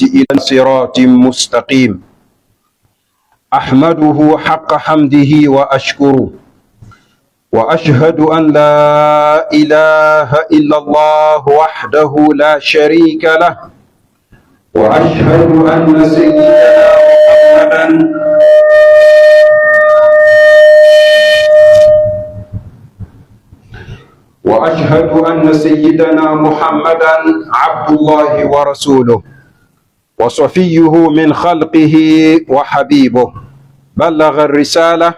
إلى صراط مستقيم. أحمده حق حمده وأشكره، وأشهد أن لا إله إلا الله وحده لا شريك له، وأشهد أن سيدنا محمدا عبد الله ورسوله، وصفيه من خلقه وحبيبه، بلغ الرسالة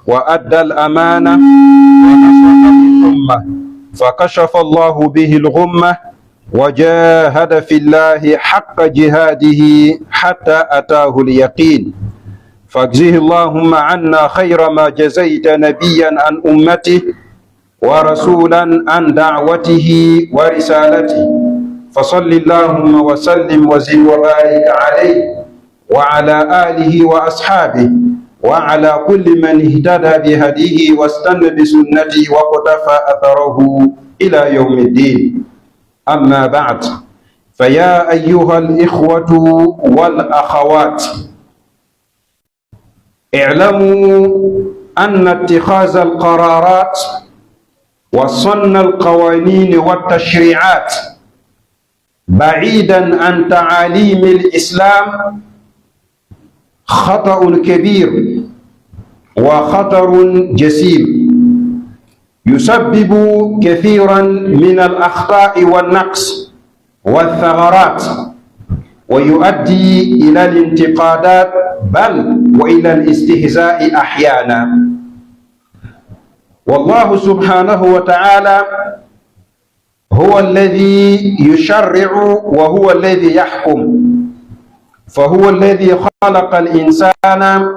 وأدى الأمانة ونصح الأمة، فكشف الله به الغمة وجاهد في الله حق جهاده حتى أتاه اليقين. فاجزه اللهم عنا خير ما جزيت نبيا عن أمته ورسولا عن دعوته ورسالته. فصل اللهم وسلم وزد وبارك عليه وعلى آله وأصحابه وعلى كل من اهتدى بهديه واستنى بسنته وقتفى أثره إلى يوم الدين. أما بعد، فيا أيها الإخوة والأخوات، اعلموا أن اتخاذ القرارات وصن القوانين والتشريعات بعيدا عن تعاليم الإسلام خطأ كبير وخطر جسيم، يسبب كثيرا من الأخطاء والنقص والثغرات، ويؤدي إلى الانتقادات بل وإلى الاستهزاء أحيانا. والله سبحانه وتعالى هو الذي يشرع وهو الذي يحكم، فهو الذي خلق الإنسان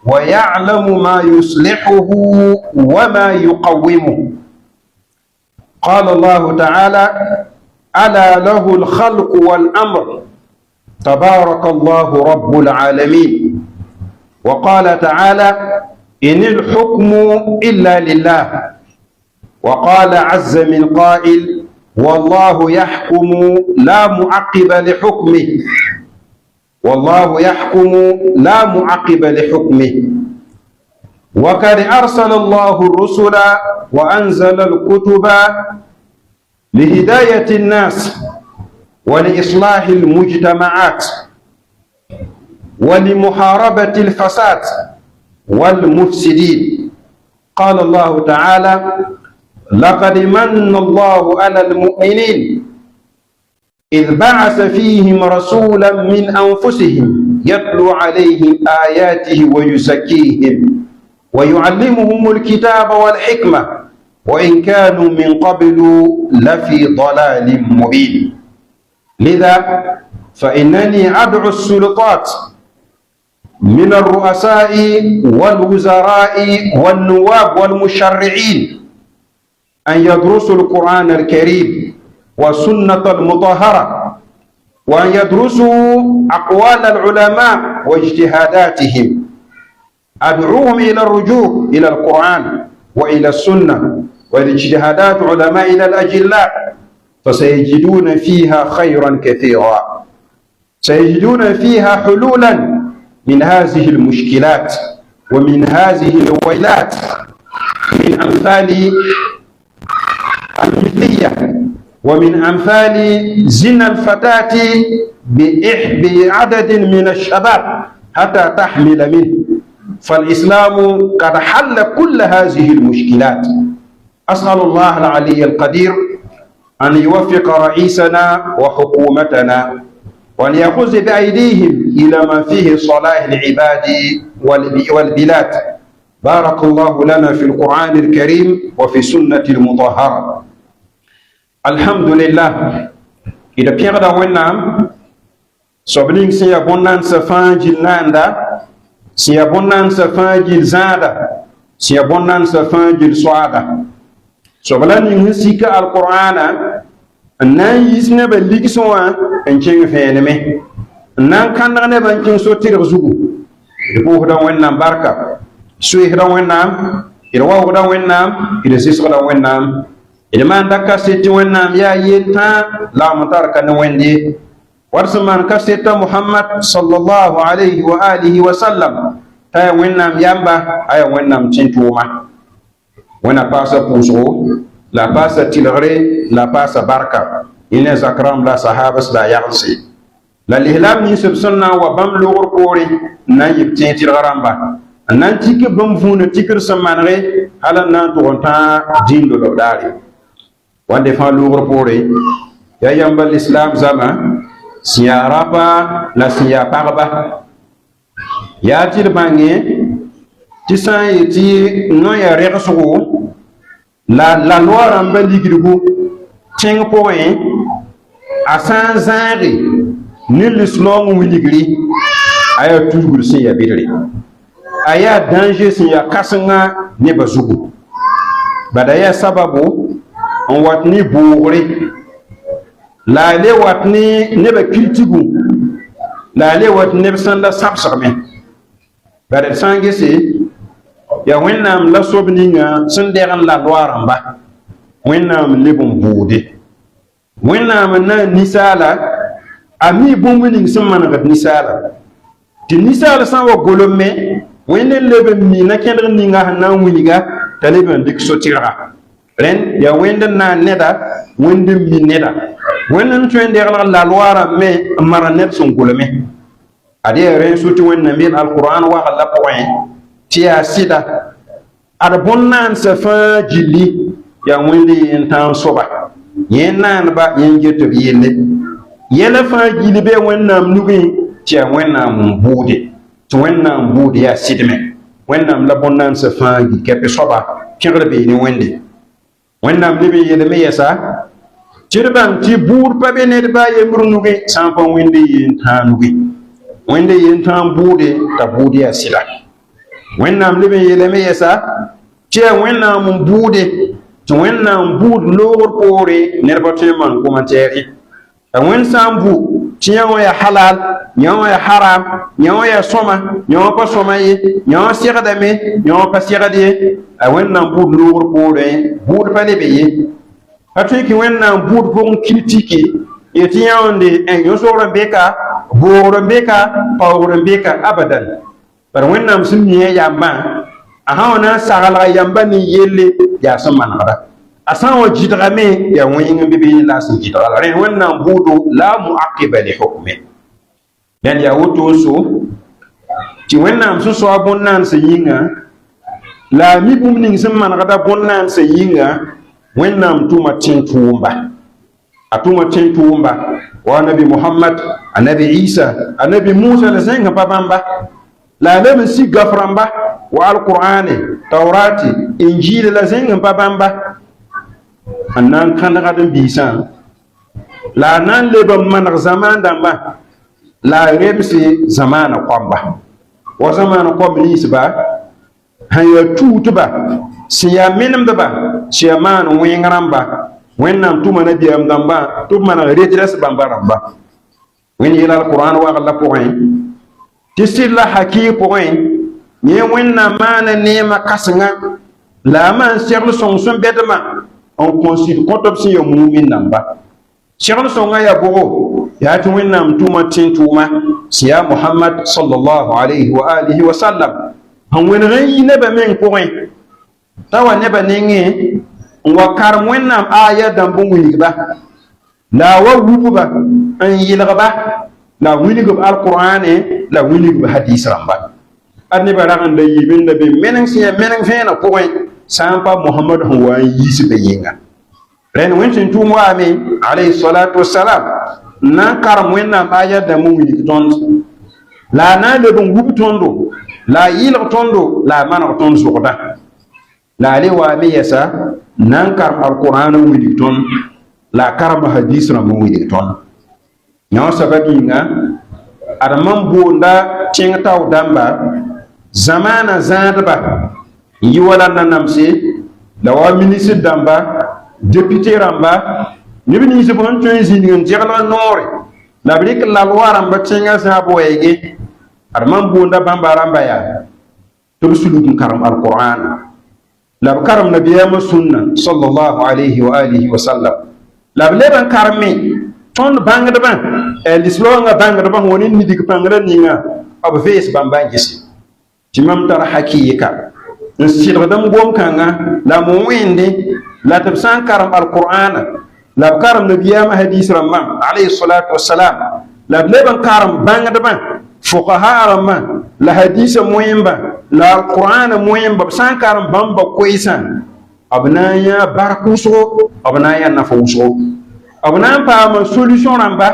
ويعلم ما يصلحه وما يقومه. قال الله تعالى: ألا له الخلق والأمر تبارك الله رب العالمين. وقال تعالى: إن الحكم إلا لله. وقال عز من قائل: والله يحكم لا معقب لحكمه. والله يحكم لا معقب لحكمه. وقد أرسل الله الرسل وأنزل الكتب لهداية الناس ولإصلاح المجتمعات ولمحاربة الفساد والمفسدين. قال الله تعالى: لقد من الله على المؤمنين إذ بعث فيهم رسولا من أنفسهم يتلو عليهم آياته ويزكيهم ويعلمهم الكتاب والحكمة وإن كانوا من قبل لفي ضلال مبين. لذا فإنني أدعو السلطات من الرؤساء والوزراء والنواب والمشرعين أن يدرسوا القرآن الكريم والسنة المطهرة، وأن يدرسوا أقوال العلماء واجتهاداتهم. أدعوهم إلى الرجوع إلى القرآن وإلى السنة والاجتهادات علماء الأجلاء، فسيجدون فيها خيرا كثيرا، سيجدون فيها حلولا من هذه المشكلات ومن هذه الويلات، من أمثال المثلية ومن أمثال زنا الفتاة بعدد من الشباب حتى تحمل منه. فالإسلام قد حل كل هذه المشكلات. أسأل الله العلي القدير أن يوفق رئيسنا وحكومتنا وأن يأخذ بأيديهم إلى ما فيه صلاح العباد والبلاد. بارك الله لنا في القرآن الكريم وفي السنة المطهرة. الحمد لله. إذا بيغدا ونام سوبلين سيا بونان سفانجل ناندا، سيا بونان سفانجل زادا، سيا بونان سفانجل سوادا. سوبلان ينسيك القرآن nan yis ne ba ligso wa en king fene me nan kan ne ban king so tir zugu ko da wannan barka su da wannan ira wa da wannan ira sis da wannan ila man dakka seti wannan ya yenta la mutar kan wende warsaman kaseta Muhammad sallallahu alaihi wa alihi wa sallam ta wẽnnaam yamba aya wẽnnaam tẽn-tʋʋma wẽna paasa pʋʋsgo la paasa tɩlgre la paasa barka yẽ zakram la sahabas la yagse la lislaam ninsb sẽn na n wa bãmb logr poore n na n yɩb tẽeg tɩlg rãmba n na n tik bãmb vũune tikr sẽn manege hal n na n tʋg n tã dĩin lolbdaare wãnde fãa logr poore yaa yãmba lislaam zama sẽn yaa rapa la sẽn yaa pagba yaa tɩ d bãnge tɩ sã n yetɩ no ya regsgo la loa rãmba ligdgu tẽng pʋgẽ a sã n zãage ne lislaoong wilgri a yaa tudgr sẽn ya bɩdre a yaa dãnge sẽn ya kãsenga nebã zugu bada yaa sababu n wat ne boogre la a le wat ne nebã kirtigu la a le wat neb sẽn la sãbsgme bada d sã n gese ya wẽnnaam la sob ninga sẽn dɛg n la loa rãmba wẽnnaam leb n buude wẽnnaam n na n ninsaala a mi bũmb ning sẽn manegd ninsaala tɩ ninsaal sã n wa golome wẽnd n leb n mi na-kẽdg ninga sẽn na n wilga t'a leb n dɩk so-tɩrga rẽnd yaa wẽnd n na n neda wẽnd n mi neda wẽnd n tõe n deglg la loa rãmbme n mara ned sẽn golme ad yaa rẽ so tɩ wẽnnaam yel alqur'an wagl la pʋgẽ tɩ yaa sɩda ad bõn-naansã fãa gilli yaa wẽnd yen tãag soba yẽ naaneba yẽ get b yelle yɛla fãa gilli bee wẽnnaam nugẽ tɩ yaa wẽnnaam n buude tɩ wẽnnaam buude yaa sɩdme wẽnnaam la bõn-naansã fãa gil kɛpɩ soaba kẽgr bee ne wẽnde wẽnnaam leb n yeelme yɛsa tɩ d bãng tɩ buud pa be ned baa yembr nugẽ sã n pa wẽnde yen tãag nugẽ wẽnde yen tãag buude t'a buud yaa sɩda wẽnnaam leb n yeelme yɛsa tɩ yaa wẽnnaam n buude tɩ wẽnnaam buud loogr poore nedbã tõe n maan komentɛɛre a wẽnd sã n bu tɩ yã wã yaa halal yã wã yaa haram yã wã yaa sõma yã wã pa sõma ye yã wã segdame yã wã pa segd ye a wẽnnaam buud loogr poorẽ buud pa lebe ye a tõe kɩ wẽnnaam buud pʋgẽ kirtike yetɩ yã wẽnde yõ-soogr n beka boogr n beka paoogr n beka abadan bara wẽnnaam sẽn mi a yambã a sã wã na n saglga yamba ne yelle yaa sẽn manegda a sã n wa gɩdgame yaa wẽng n be beene la a sẽn gɩdga la rẽ wẽnnaam buudo la muaqiba li hukme dẽnd yaa woto n so tɩ wẽnnaam sẽn soa bõn-naansã yĩnga la a mi bũmb ning sẽn manegda bõn-naansã yĩnga wẽnnaam tʋma tẽn-tʋʋmba a tʋma tẽn-tʋʋmba wa nabi Muhammad anabi Isa anabi Musa la zẽng pa bãmba la a leb n sig gaf rãmba wa alqur'ane taurati injil la zẽng pa bãmba n na n kãndgd n biisã la a na n leb n maneg zamaan dãmbã la a remse zamaana koamba wa zamaana koamb ninsba sẽn yaa tuutba sẽn yaa menemdba sẽn yaa maan wẽng rãmba wẽnnaam tʋma nabiyaam dãmbã tɩ b maneg redrs bãmba rãmba wẽnd yeel alqur'an wagl la pʋgẽ tɩ sɩd la hakɩɩg pʋgẽ yẽ wẽnnaam maana neemã kãsenga la a maan segl sõng sẽn bɛdmã n kõn-sɩd kõtb sẽn ya mumin namba segl sõngã yaa bʋgo yaa tɩ wẽnnaam tʋma tẽn-tʋʋma sẽn yaa Muhammad sallallahu alaihi wa alihi wa sallam sẽn wẽneg n yɩ nebã meng pʋgẽ t'a wa nebã nengẽ n wa karem wẽnnaam aya dãmb n wilgba la a wa wubba n yɩlgba la wilg-b alqur'ane la wilg-b hadis rãmba ad nebã rag n da yiib n da be meneng sẽn yaa meneng vẽenã pʋgẽ sã n pa Muhammad sẽn wa n yiisba yĩnga rẽnd wẽnd sẽn tʋʋm waame alayhi salatu wasalam n na n karem wẽnnaam aya dãmb n wilg tõnd la a na n leb n wub tõndo la a yɩlg tõndo la a maneg tõnd zʋgda la a le waame yɛsa n na n karem alqur'an n wilg tõnd la a karem hadis rãmb n wilg tõnd yã wã sabab yĩnga ad man boonda tẽng tao dãmba zamaana zãadba n yɩ wala nanamse la wa minisr dãmba depute rãmba neb nins b sẽn tõe n zĩnig n deglg noore la b rɩk la loa rãmba tẽngã zãab wɛɛge ad man boonda bãmba rãmba yaa tɩ b sulg n karem alqur'ana la b karem nabiyaamã sunna sallallahu alaihi wa alihi wa sallam la b leb n kareme tõnd bãngdbã lislaoongã bãngdbã wõ ne nidig pãngrã ninga b vees bãmba n gese tɩ mam tar hakɩɩka n sɩlgd m gom-kãngã la m wẽnde la tɩ b sã n karem alqur'ana la b karem nabiyaamã hadiis rãmbã alayhi salatu wasalam la b leb n karem bãngdbã fuqaha rãmbã la hadiisa moẽmbã la alqur'ana moẽmbã b sã n karem bãmba koɛɛsã b na n yã bark wʋsgo b na n yã nafa wʋsgo b na n paama solution rãmba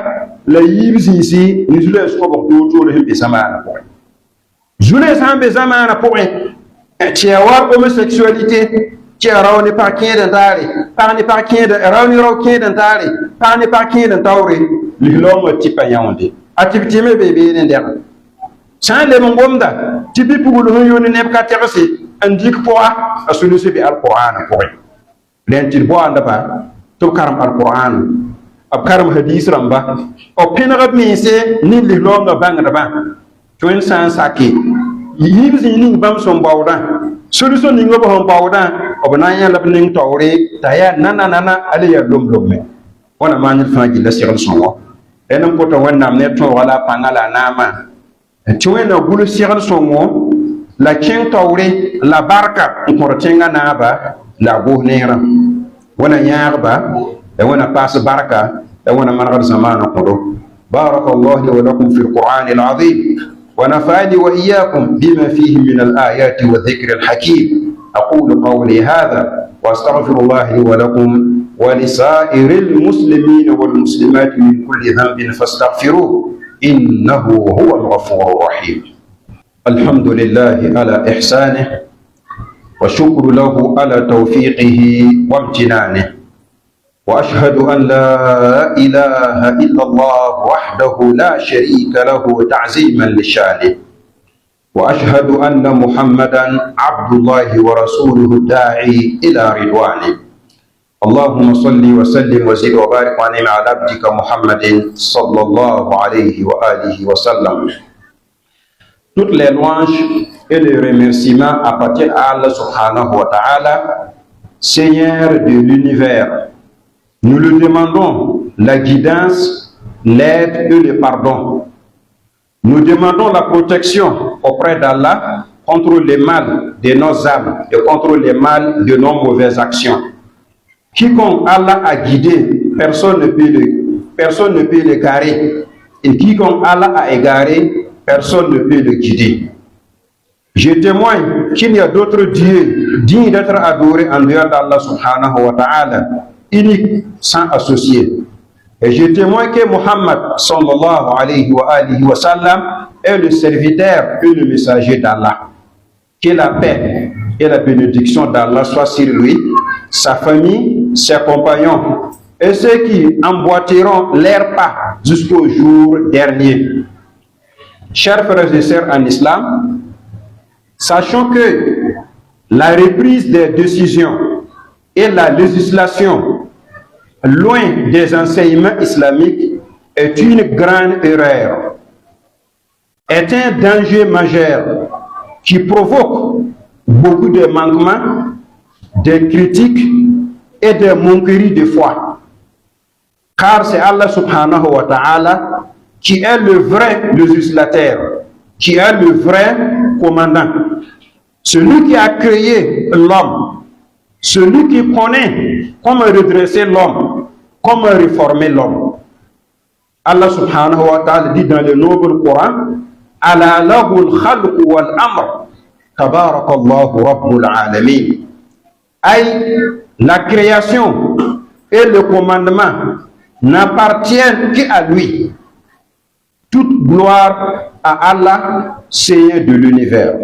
la yiib zĩisi ne zu-la sobg toor-toor sẽn be zamaanã pʋgẽ zu-la sã n be zamaanã pʋgẽ tɩ ya wa homosexualité tɩ ya rao ne pag kẽed n taare pag ne pag kẽed rao ne rao kẽed n taare pag ne pag kẽed n taoore lislaoongã tɩ pa yãonde a tɩ b tɩ me bee beene dɛga sã n leb n gomda tɩ bi-pugl sẽn yʋnd neb ka tɛgse n dɩk pʋga a solusi be alqur'ana pʋgẽ rẽnd tɩ d baoandba tɩ b karem alqur'ana b karem hadiis rãmba b pẽneg b mense ne lislaoongã bãngdbã tɩ wẽnd sã n sake yiib zĩig ning bãmb sẽn baoodã solution ning b sẽn baoodã b na n yã la b ning taoore t'a yaa nana a le yaa lom-lome wãna maan d fãa gilla segl sõngo rẽnd n pʋta wẽnnaam ne tõoga la a pãngã la a naamã tɩ wẽnna gul segl sõngo la kẽng taoore la barka n kõr tẽngã naaba la a gos neerã wẽna yãagba la wẽna paas barka la wẽna manegd zamaanã kõdo بارك الله لي ولكم في القرآن العظيم ونفعني وإياكم بما فيه من الآيات والذكر الحكيم أقول قولي هذا وأستغفر الله لي ولكم ولسائر المسلمين والمسلمات من كل ذنب فاستغفروه إنه هو الغفور الرحيم الحمد لله على إحسانه وشكر له على توفيقه وامتنانه وأشهد أن لا إله إلا الله وحده لا شريك له تعظيما لشانه وأشهد أن محمدا عبد الله ورسوله الداعي إلى رضوانه اللهم صل وسلم وزد وبارك وانعم على عبدك محمد صلى الله عليه وآله وسلم. Toutes les louanges et les remerciements appartiennent à Allah subhanahu wa ta'ala, Seigneur de l'univers. Nous lui demandons la guidance, l'aide et le pardon. Nous demandons la protection auprès d'Allah contre le mal de nos âmes et contre le mal de nos mauvaises actions. Quiconque Allah a guidé, personne ne peut l'égarer. Et quiconque Allah a égaré, personne ne peut le guider. Je témoigne qu'il y a d'autres dieux dignes d'être adorés en dehors d'Allah subhanahu wa ta'ala, unique, sans associé. Et je témoigne que Muhammad sallallahu alayhi wa sallam est le serviteur et le messager d'Allah. Que la paix et la bénédiction d'Allah soient sur lui, sa famille, ses compagnons et ceux qui emboîteront leur pas jusqu'au jour dernier. Chers frères et sœurs en islam, sachons que la reprise des décisions et la législation loin des enseignements islamiques est une grande erreur, est un danger majeur qui provoque beaucoup de manquements, des critiques et des moqueries de foi. Car c'est Allah subhanahu wa ta'ala qui est le vrai législateur, qui est le vrai commandant. Celui qui a créé l'homme, celui qui connaît comment redresser l'homme, comment réformer l'homme. Allah subhanahu wa ta'ala dit dans le noble Coran, Ala lahul khalq wal amr, tabarakallahu rabbul alamin. Aïe, la création et le commandement n'appartiennent qu'à lui. Toute gloire à Allah, Seigneur de l'univers.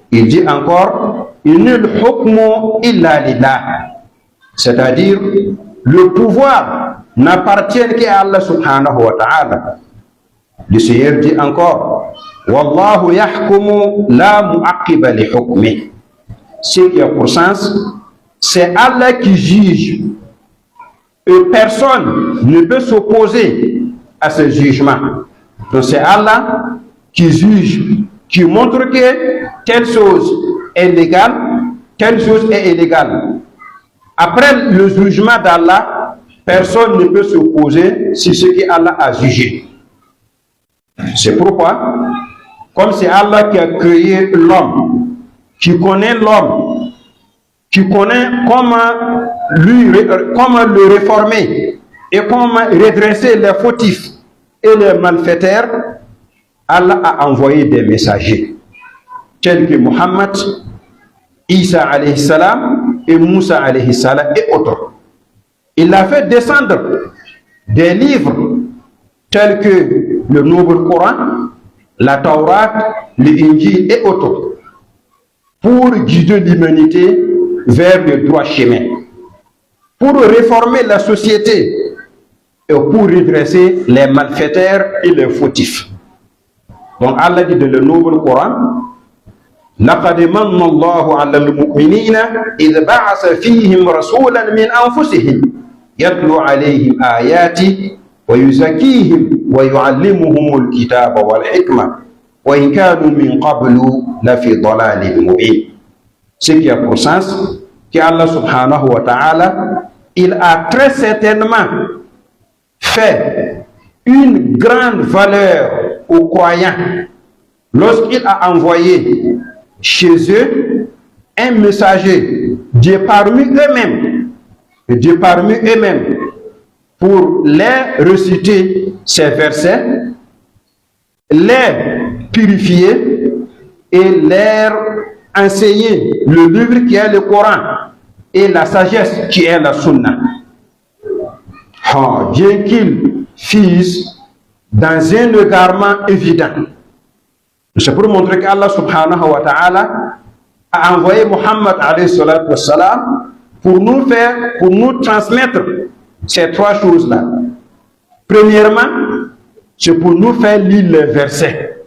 Il dit encore, Inil hukmu illa lillah. C'est-à-dire, le pouvoir n'appartient qu'à Allah subhanahu wa ta'ala. Le Seigneur dit encore, Wallahu yahkumu la mu'aqiba li hukmi. Ce qui a pour sens, c'est Allah qui juge. Et personne ne peut s'opposer à ce jugement. Donc c'est Allah qui juge, qui montre que telle chose est légale, telle chose est illégale. Après le jugement d'Allah, personne ne peut s'opposer sur ce qu'Allah a jugé. C'est pourquoi, comme c'est Allah qui a créé l'homme, qui connaît l'homme, qui connaît comment le réformer et comment redresser les fautifs et les malfaiteurs, Allah a envoyé des messagers tels que Muhammad, Isa alayhi salam et Moussa alayhi salam et autres. Il a fait descendre des livres tels que le Nouveau Coran, la Torah, l'Injil et autres, pour guider l'humanité vers le droit chemin, pour réformer la société et pour redresser les malfaiteurs et les fautifs. Donc Allah dit dans le Nouveau Coran, لقد من الله على المؤمنين إذ بعث فيهم رسولا من أنفسهم يتلو عليهم آياته ويزكيهم ويعلمهم الكتاب والحكمة وإن كانوا من قبل لفي ضلال مبين. Ce qui a pour sens que Allah subhanahu wa ta'ala, il a très certainement fait une grande valeur aux croyants lorsqu'il a envoyé chez eux un messager de parmi eux-mêmes, pour les réciter ces versets, les purifier et leur enseigner le livre qui est le Coran et la sagesse qui est la Sunna. Bien qu'ils fissent dans un égarement évident. C'est pour montrer qu'Allah subhanahu wa ta'ala a envoyé Muhammad alayhi salatu wassalam pour nous transmettre ces trois choses-là. Premièrement, c'est pour nous faire lire les versets.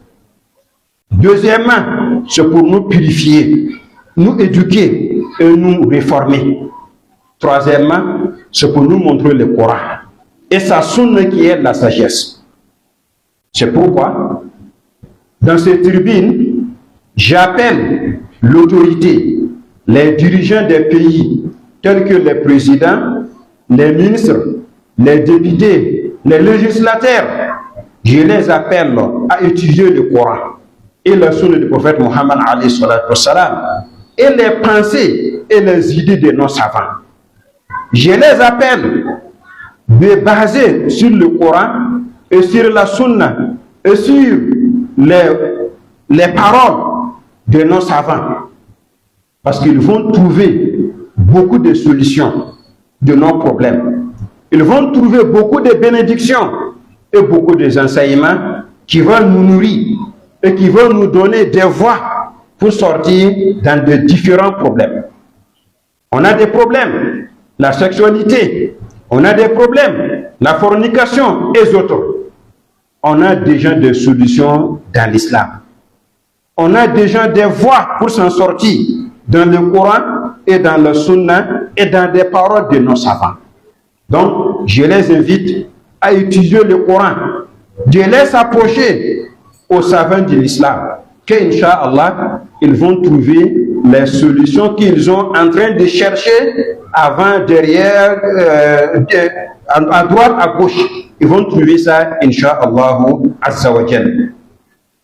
Deuxièmement, c'est pour nous purifier, nous éduquer et nous réformer. Troisièmement, c'est pour nous montrer le Coran et sa sunna qui est la sagesse. C'est pourquoi, dans cette tribune, j'appelle l'autorité, les dirigeants des pays, tels que les présidents, les ministres, les députés, les législateurs, je les appelle à étudier le Coran et la sunna du prophète Mohammed alayhi salatu wassalam et les pensées et les idées de nos savants. Je les appelle de baser sur le Coran et sur la sunna et sur les paroles de nos savants, parce qu'ils vont trouver beaucoup de solutions de nos problèmes. Ils vont trouver beaucoup de bénédictions et beaucoup d'enseignements qui vont nous nourrir et qui vont nous donner des voies pour sortir dans de différents problèmes. On a des problèmes, la sexualité, on a des problèmes, la fornication et autres. On a déjà des solutions dans l'islam. On a déjà des voies pour s'en sortir dans le Coran et dans le Sunna et dans des paroles de nos savants. Donc, je les invite à étudier le Coran, de les approcher aux savants de l'islam, qu'Inch'Allah, ils vont trouver les solutions qu'ils sont en train de chercher avant, derrière, à droite, à gauche. Ils vont trouver ça, Inch'Allah, Azza wa Jal.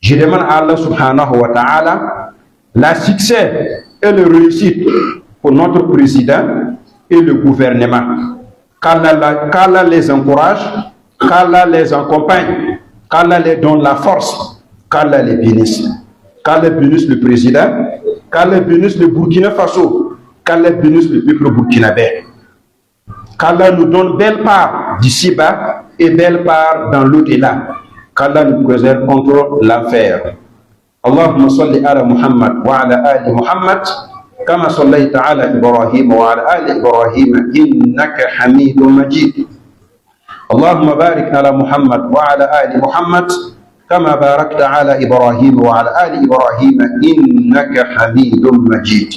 Je demande à Allah subhanahu wa ta'ala la succès et le réussite pour notre président et le gouvernement. Qu'Allah les encourage, qu'Allah les accompagne, qu'Allah les donne la force, qu'Allah les bénisse. Qu'Allah bénisse le président, qu'Allah bénisse le Burkina Faso, qu'Allah bénisse le peuple burkinabé. Qu'Allah nous donne belle part d'ici-bas et belle part dans l'au-delà. Qu'Allah nous préserve contre l'enfer. Allahumma salli ala Muhammad wa ala ali Muhammad kama sallaita ala Ibrahim wa ala ali Ibrahim innaka Hamidum Majid. Allahumma barik ala Muhammad wa ala ali Muhammad kama barakta ala Ibrahim wa ala ali Ibrahim innaka Hamidum Majid.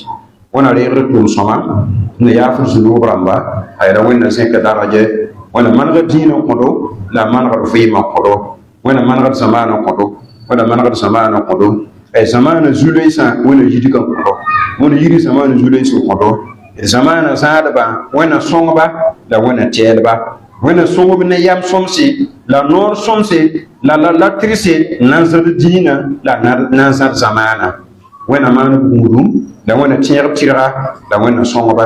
Wana reeretum sama ne yafu zunub ramba hayra wenna zinka daraje wana manga dino kodo la manga fima kodo wana mangat zamana kodo wana mangat zamana kodo e zamana zulay sa wana yidi kan kodo wana yidi zamana zulay so kodo zamana zãadba wẽnna sõngba la wẽnna tɛɛlba wẽnna sõngb ne yam sõmse la noor sõmse la tirse n na n zãd dĩinã la na n zãd zamaana wẽnna maan gũudum la wẽnna tẽeg tɩrga la wẽnna sõngba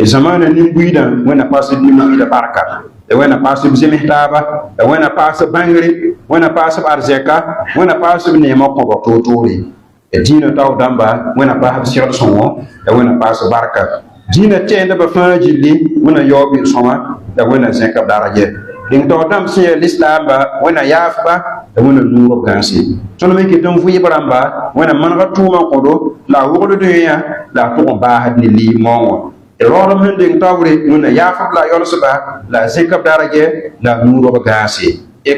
zamaana nin-buiidã wẽnna paasd nin-buiidã barka la wẽnna paasb zems taaba la wẽnna paasb bãngre wẽnna paasb arzɛka wẽnna paasb neemã kõbg toor-toore dĩinã tao dãmba wẽnna paasb segd sõngo la wẽnna paasb barka dĩinã tẽendbã fãa gilli wẽnna yaoog yel-sõma la wẽnna zẽkb dargɛ dẽng tao dãmb sẽn yaa lislaamba wẽnna yaafba la wẽnna nuurb gãnse tõnd me ket n vɩɩb rãmba wẽnna manega tʋʋmã kõdo la a wʋgd dũyã la a tʋg n baasd ne liig maoongã roodem sẽn deng taoore wẽnna yaafb la a yolsba la a zẽkb dargɛ la a nuurb gãnse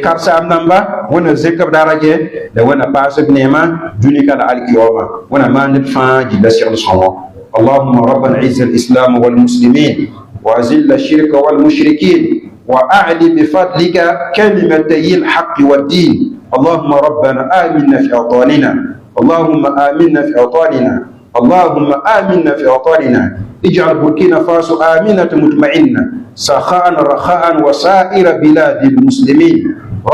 karsaam namba wẽnna zẽkb dargɛ la wẽnna paasb neemã dũnika la alkiyaoma wẽnna maan ned fãa gilla segd sõngo اللهم ربنا عز الإسلام والمسلمين وأذل الشرك والمشركين وأعل بفضلك كلمتي الحق والدين اللهم ربنا آمنا في أوطاننا اللهم آمنا في أوطاننا اللهم آمنا في أوطاننا اجعل بوركينا فاسو آمنة مطمئنة سخاء رخاء وسائر بلاد المسلمين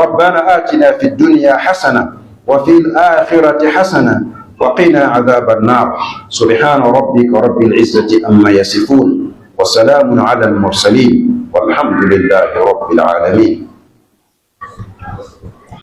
ربنا آتنا في الدنيا حسنة وفي الآخرة حسنة وقنا عذاب النار سبحان ربك رب العزة أما يصفون وسلام على المرسلين والحمد لله رب العالمين